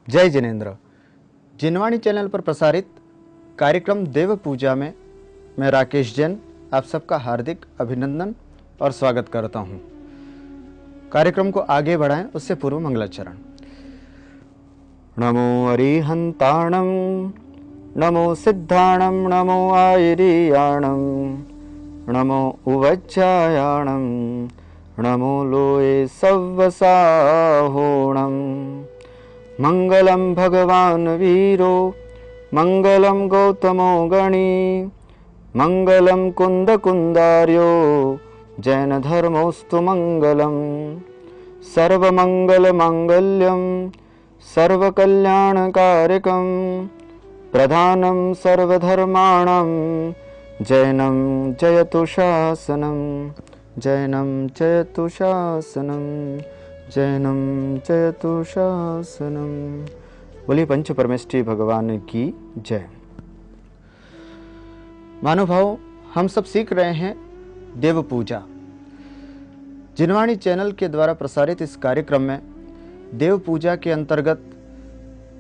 जय जिनेन्द्र। जिनवाणी चैनल पर प्रसारित कार्यक्रम देव पूजा में मैं राकेश जैन आप सबका हार्दिक अभिनंदन और स्वागत करता हूं। कार्यक्रम को आगे बढ़ाएं उससे पूर्व मंगलाचरण। नमो अरिहंताणं नमो सिद्धाणं नमो आयरियाणं नमो उवज्जायाणं नमो लोये सव्वसाहोणं। मंगलम भगवान वीरो मंगलम गौतमो गणी मंगलम कुंद कुंदार्यो जैन धर्मोस्तु मंगलम। सर्वमंगल मांगल्यम सर्वकल्याणकारकम प्रधानम सर्वधर्माणां जैनम जयतु शासनम जैनम जयतु शासनम जैनम जयतु शासनम। बोलिए पंच परमेष्ठी भगवान की जय। महानुभाव, हम सब सीख रहे हैं देव पूजा। जिनवाणी चैनल के द्वारा प्रसारित इस कार्यक्रम में देव पूजा के अंतर्गत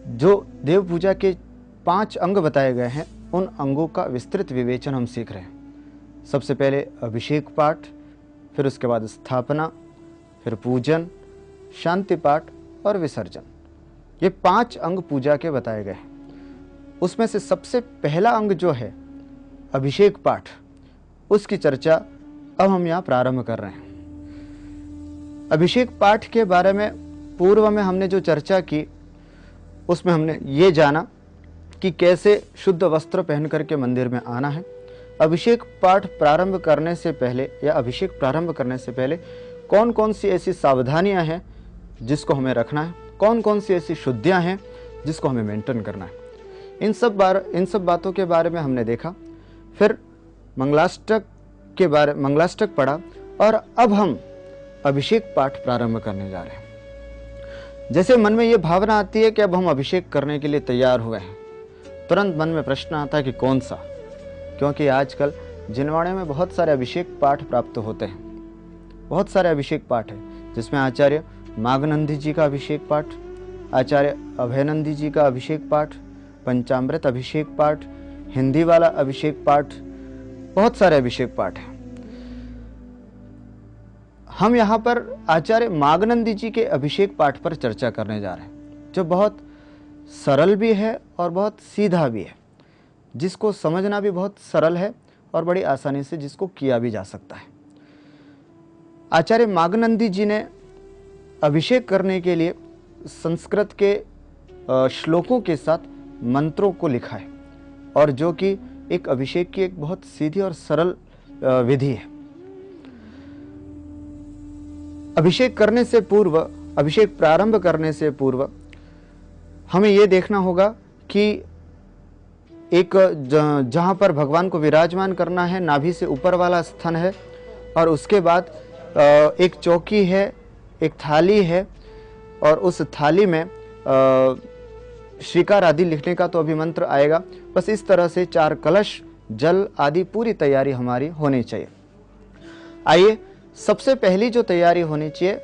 जो देव पूजा के 5 अंग बताए गए हैं, उन अंगों का विस्तृत विवेचन हम सीख रहे हैं। सबसे पहले अभिषेक पाठ, फिर उसके बाद स्थापना, फिर पूजन, शांति पाठ और विसर्जन। ये 5 अंग पूजा के बताए गए हैं। उसमें से सबसे पहला अंग जो है अभिषेक पाठ, उसकी चर्चा अब हम यहाँ प्रारंभ कर रहे हैं। अभिषेक पाठ के बारे में पूर्व में हमने जो चर्चा की, उसमें हमने ये जाना कि कैसे शुद्ध वस्त्र पहन करके मंदिर में आना है। अभिषेक पाठ प्रारंभ करने से पहले या अभिषेक प्रारंभ करने से पहले कौन कौन सी ऐसी सावधानियां हैं जिसको हमें रखना है, कौन कौन सी ऐसी शुद्धियां हैं जिसको हमें मेंटेन करना है। इन सब बातों के बारे में हमने देखा। फिर मंगलाष्टक पढ़ा और अब हम अभिषेक पाठ प्रारंभ करने जा रहे हैं। जैसे मन में ये भावना आती है कि अब हम अभिषेक करने के लिए तैयार हुए हैं, तुरंत मन में प्रश्न आता है कि कौन सा, क्योंकि आजकल जिनवाणी में बहुत सारे अभिषेक पाठ प्राप्त होते हैं। बहुत सारे अभिषेक पाठ हैं जिसमें आचार्य माघनंदी जी का अभिषेक पाठ, आचार्य अभयनंदी जी का अभिषेक पाठ, पंचामृत अभिषेक पाठ, हिंदी वाला अभिषेक पाठ, बहुत सारे अभिषेक पाठ हैं। हम यहाँ पर आचार्य माघनंदी जी के अभिषेक पाठ पर चर्चा करने जा रहे हैं, जो बहुत सरल भी है और बहुत सीधा भी है, जिसको समझना भी बहुत सरल है और बड़ी आसानी से जिसको किया भी जा सकता है। आचार्य माघनंदी जी ने अभिषेक करने के लिए संस्कृत के श्लोकों के साथ मंत्रों को लिखा है, और जो कि एक अभिषेक की एक बहुत सीधी और सरल विधि है। अभिषेक करने से पूर्व, अभिषेक प्रारंभ करने से पूर्व हमें यह देखना होगा कि एक जहां पर भगवान को विराजमान करना है, नाभि से ऊपर वाला स्थान है, और उसके बाद एक चौकी है, एक थाली है, और उस थाली में श्रीकार आदि लिखने का तो अभी मंत्र आएगा। बस इस तरह से 4 कलश, जल आदि पूरी तैयारी हमारी होनी चाहिए। आइए, सबसे पहली जो तैयारी होनी चाहिए,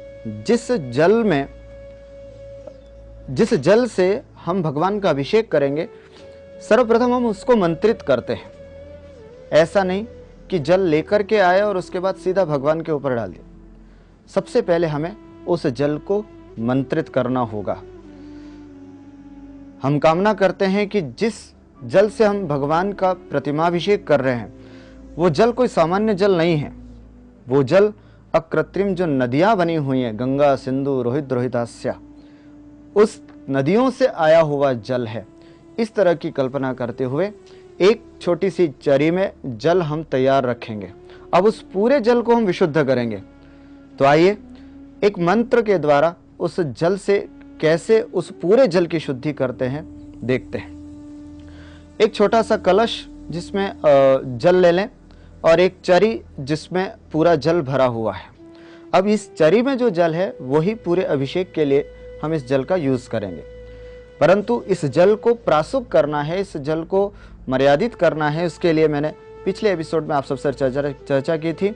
जिस जल से हम भगवान का अभिषेक करेंगे, सर्वप्रथम हम उसको मंत्रित करते हैं। ऐसा नहीं कि जल लेकर के आए और उसके बाद सीधा भगवान के ऊपर डाल दिया। सबसे पहले हमें उस जल को मंत्रित करना होगा। हम कामना करते हैं कि जिस जल से हम भगवान का प्रतिमाभिषेक कर रहे हैं, वो जल कोई सामान्य जल नहीं है। वो जल अकृत्रिम जो नदियां बनी हुई हैं, गंगा, सिंधु, रोहित, रोहितास्या, उस नदियों से आया हुआ जल है। इस तरह की कल्पना करते हुए एक छोटी सी चरी में जल हम तैयार रखेंगे। अब उस पूरे जल को हम विशुद्ध करेंगे। तो आइए, एक मंत्र के द्वारा उस जल से कैसे उस पूरे जल की शुद्धि करते हैं देखते हैं। एक छोटा सा कलश जिसमें जल ले लें, और एक चरी जिसमें पूरा जल भरा हुआ है। अब इस चरी में जो जल है वही पूरे अभिषेक के लिए हम इस जल का यूज करेंगे, परंतु इस जल को प्रासुक करना है, इस जल को मर्यादित करना है। उसके लिए मैंने पिछले एपिसोड में आप सबसे चर्चा की थी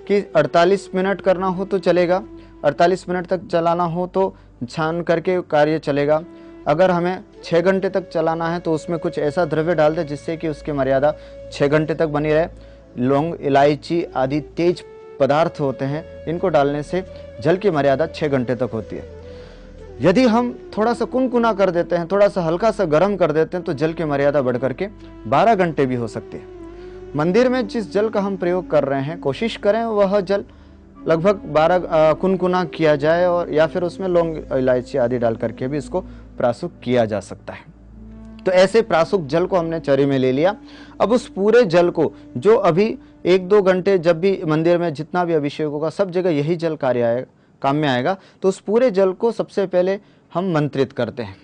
कि 48 मिनट करना हो तो चलेगा, 48 मिनट तक चलाना हो तो छान करके कार्य चलेगा, अगर हमें 6 घंटे तक चलाना है तो उसमें कुछ ऐसा द्रव्य डाल दें जिससे कि उसकी मर्यादा 6 घंटे तक बनी रहे। लौंग, इलायची आदि तेज पदार्थ होते हैं, इनको डालने से जल की मर्यादा 6 घंटे तक होती है। यदि हम थोड़ा सा कुनकुना कर देते हैं, थोड़ा सा हल्का सा गर्म कर देते हैं, तो जल की मर्यादा बढ़ करके 12 घंटे भी हो सकती है। मंदिर में जिस जल का हम प्रयोग कर रहे हैं, कोशिश करें वह जल लगभग 12 कुनकुना किया जाए, और या फिर उसमें लौंग, इलायची आदि डाल करके भी इसको प्राशुक किया जा सकता है। तो ऐसे प्राशुक जल को हमने चरी में ले लिया। अब उस पूरे जल को, जो अभी 1-2 घंटे जब भी मंदिर में जितना भी अभिषेक होगा, सब जगह यही जल काम में आएगा, तो उस पूरे जल को सबसे पहले हम मंत्रित करते हैं।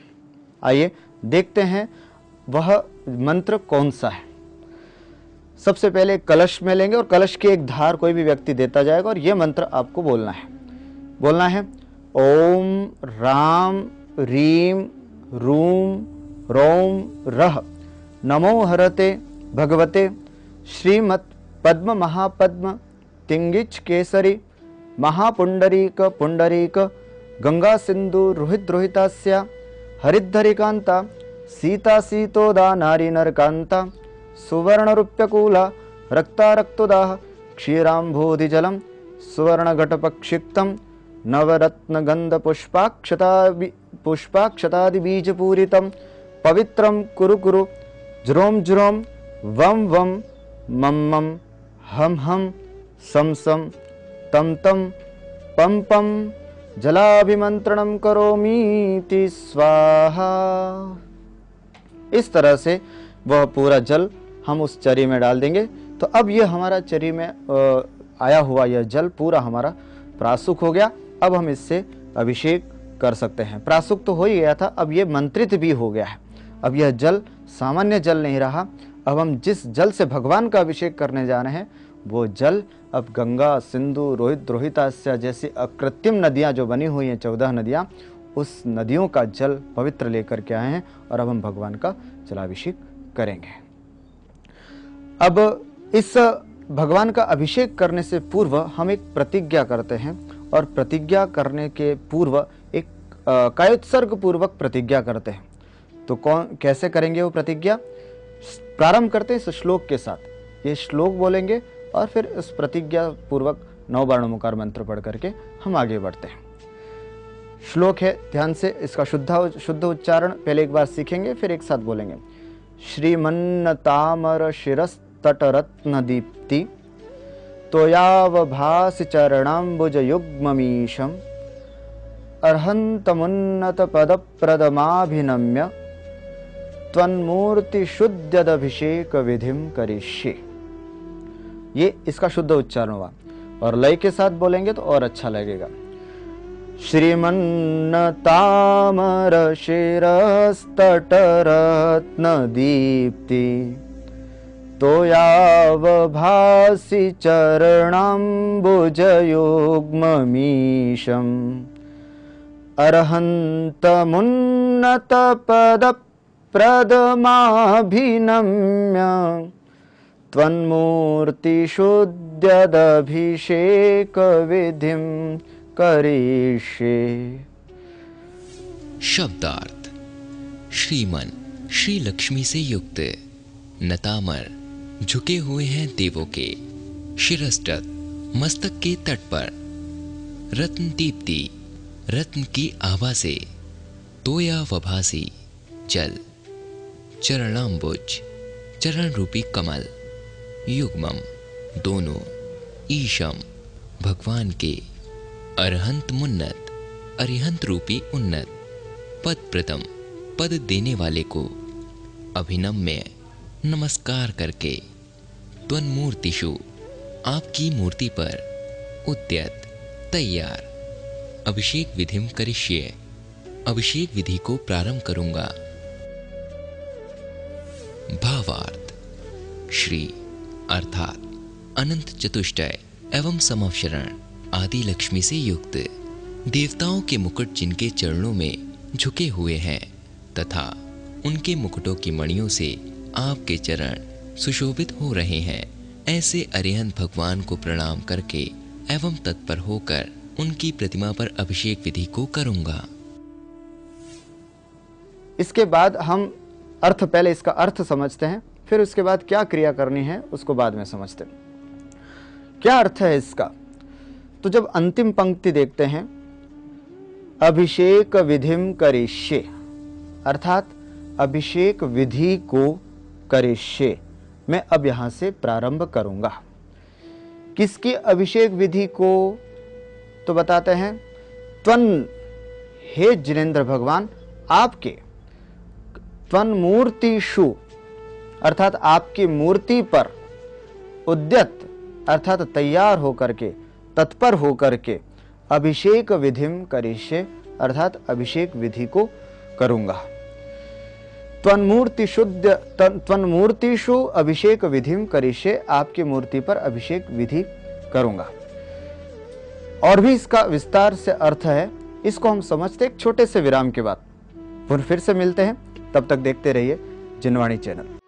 आइए देखते हैं वह मंत्र कौन सा है। सबसे पहले कलश में लेंगे और कलश की एक धार कोई भी व्यक्ति देता जाएगा और यह मंत्र आपको बोलना है। ओम राम रीम रूम रोम रह नमो हरते भगवते श्रीमत् पद्म महापद्म तिंगिच केसरी महापुंडरीक पुंडरीक गंगा सिंधु रोहित रोहितास्या हरिद्धरिकांता सीता सीतोदा नारी नरकांता सुवर्ण रूप्यकूला रक्ता रक्तोदाह क्षीरांभोधिजलम सुवर्ण घटपक्षिक्तम नवरत्न गंध पुष्पाक्षतादि बीज पूरितम पवित्रम कुरु कुरु ज्रोम ज्रोम वम वम मम मम हम हम सम सम तम तम पम पम जलाभिमंत्रणम करोमीति स्वाहा। इस तरह से वह पूरा जल हम उस चरी में डाल देंगे। तो अब यह हमारा चरी में आया हुआ यह जल पूरा हमारा प्राशुक हो गया। अब हम इससे अभिषेक कर सकते हैं। प्राशुक तो हो ही गया था, अब यह मंत्रित भी हो गया है। अब यह जल सामान्य जल नहीं रहा। अब हम जिस जल से भगवान का अभिषेक करने जा रहे हैं, वो जल अब गंगा, सिंधु, रोहित, रोहितास्या जैसी अकृत्रिम नदियाँ जो बनी हुई हैं, 14 नदियाँ, उस नदियों का जल पवित्र लेकर के आए हैं और अब हम भगवान का जलाभिषेक करेंगे। अब इस भगवान का अभिषेक करने से पूर्व हम एक प्रतिज्ञा करते हैं, और प्रतिज्ञा करने के पूर्व एक कायोत्सर्ग पूर्वक प्रतिज्ञा करते हैं। तो कैसे करेंगे वो प्रतिज्ञा? प्रारंभ करते हैं इस श्लोक के साथ। ये श्लोक बोलेंगे और फिर इस प्रतिज्ञा पूर्वक 9 वर्णमुकार मंत्र पढ़ करके हम आगे बढ़ते हैं। श्लोक है, ध्यान से इसका शुद्ध उच्चारण पहले एक बार सीखेंगे, फिर एक साथ बोलेंगे। श्रीमन्नतामर शिरस्तटरत्न दीप्ति तोयावभासि चरणाम्बुज युग्ममीशम् अर्हन्तमुन्नत पदप्रदमाभिनम्य त्वन्मूर्ति शुद्ध्यदभिषेक विधिम करिष्ये। ये इसका शुद्ध उच्चारण हुआ, और लय के साथ बोलेंगे तो और अच्छा लगेगा। श्रीमन्नतामर शिरस्तटरत्न दीप्ति तोयावभासि चरणाम्बुजयुग्ममीशम् अर्हन्तमुन्नत पदप्रदमाभिनम्य त्वन्मूर्तिशुद्ध्यदभिषेक विधिं करिष्ये। शब्दार्थ: श्रीमन श्री लक्ष्मी से युक्त, नतामर झुके हुए हैं देवों के, शिरस्तट मस्तक के तट पर, रत्न दीप्ति रत्न की आभा से, तोया वभासी जल, चरणाम्बुज चरण रूपी कमल, युग्मम दोनों, ईशम भगवान के, अरहंत मुन्नत अरिहंत रूपी उन्नत, पद प्रथम पद देने वाले को, अभिनम्य नमस्कार करके, त्वन्मूर्तिषु आपकी मूर्ति पर, उद्यत तैयार, अभिषेक विधिम करिष्ये अभिषेक विधि को प्रारंभ करूंगा। भावार्थ: श्री अर्थात अनंत चतुष्टय एवं समवशरण आदि लक्ष्मी से युक्त, देवताओं के मुकुट जिनके चरणों में झुके हुए हैं तथा उनके मुकुटों की मणियों से आपके चरण सुशोभित हो रहे हैं, ऐसे अरिहंत भगवान को प्रणाम करके एवं तत्पर होकर उनकी प्रतिमा पर अभिषेक विधि को करूंगा। इसके बाद हम अर्थ, पहले इसका अर्थ समझते हैं, फिर उसके बाद क्या क्रिया करनी है उसको बाद में समझते हैं। क्या अर्थ है इसका? तो जब अंतिम पंक्ति देखते हैं, अभिषेक विधिम करिष्ये, अर्थात अभिषेक विधि को करिष्ये, मैं अब यहां से प्रारंभ करूंगा। किसकी अभिषेक विधि को? तो बताते हैं, त्वन, हे जिनेंद्र भगवान, आपके त्वन्मूर्तिषु, अर्थात आपकी मूर्ति पर, उद्यत अर्थात तैयार होकर के, तत्पर होकर के, अभिषेक विधिम करिष्ये, अर्थात अभिषेक विधि को करूंगा। त्वन्मूर्तिषु अभिषेक विधिम करिष्ये, आपकी मूर्ति पर अभिषेक विधि करूंगा। और भी इसका विस्तार से अर्थ है, इसको हम समझते एक छोटे से विराम के बाद। फिर से मिलते हैं, तब तक देखते रहिए जिनवाणी चैनल।